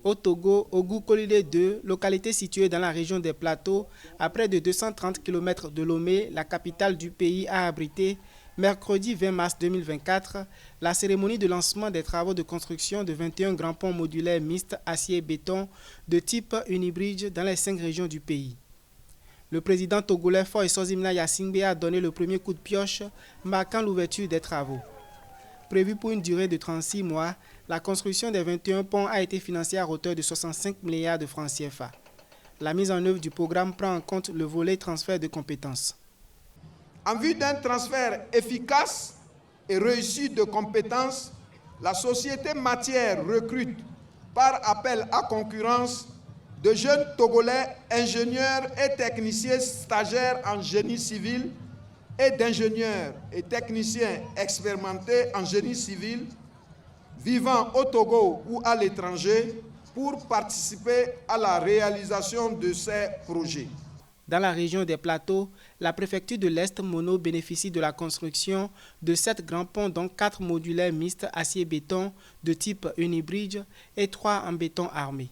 Au Togo, Ogu-Kolile 2, localité située dans la région des Plateaux, à près de 230 km de Lomé, la capitale du pays, a abrité, mercredi 20 mars 2024, la cérémonie de lancement des travaux de construction de 21 grands ponts modulaires mixtes acier-béton de type Unibridge dans les 5 régions du pays. Le président togolais Faure Essouzimna Yassingbe a donné le premier coup de pioche, marquant l'ouverture des travaux. Prévu pour une durée de 36 mois, la construction des 21 ponts a été financée à hauteur de 65 milliards de francs CFA. La mise en œuvre du programme prend en compte le volet transfert de compétences. En vue d'un transfert efficace et réussi de compétences, la société matière recrute par appel à concurrence de jeunes Togolais ingénieurs et techniciens stagiaires en génie civil et d'ingénieurs et techniciens expérimentés en génie civil vivant au Togo ou à l'étranger pour participer à la réalisation de ces projets. Dans la région des Plateaux, la préfecture de l'Est Mono bénéficie de la construction de 7 grands ponts dont 4 modulaires mixtes acier-béton de type Unibridge et 3 en béton armé.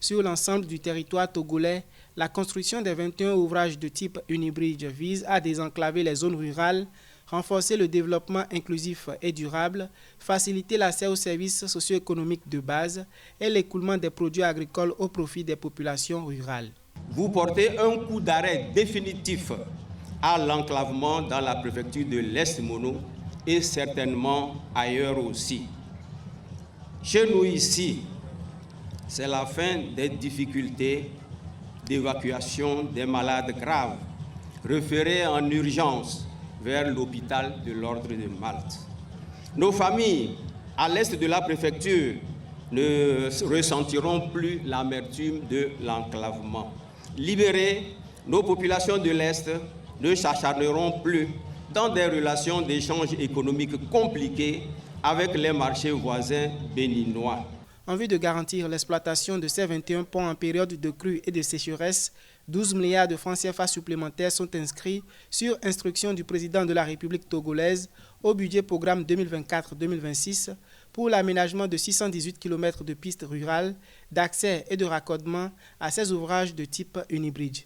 Sur l'ensemble du territoire togolais, la construction des 21 ouvrages de type Unibridge vise à désenclaver les zones rurales, renforcer le développement inclusif et durable, faciliter l'accès aux services socio-économiques de base et l'écoulement des produits agricoles au profit des populations rurales. Vous portez un coup d'arrêt définitif à l'enclavement dans la préfecture de l'Est Mono et certainement ailleurs aussi. Chez nous ici, c'est la fin des difficultés d'évacuation des malades graves référés en urgence vers l'hôpital de l'Ordre de Malte. Nos familles à l'est de la préfecture ne ressentiront plus l'amertume de l'enclavement. Libérées, nos populations de l'Est ne s'acharneront plus dans des relations d'échange économique compliquées avec les marchés voisins béninois. En vue de garantir l'exploitation de ces 21 ponts en période de crue et de sécheresse, 12 milliards de francs CFA supplémentaires sont inscrits sur instruction du président de la République togolaise au budget programme 2024-2026 pour l'aménagement de 618 km de pistes rurales, d'accès et de raccordement à ces ouvrages de type Unibridge.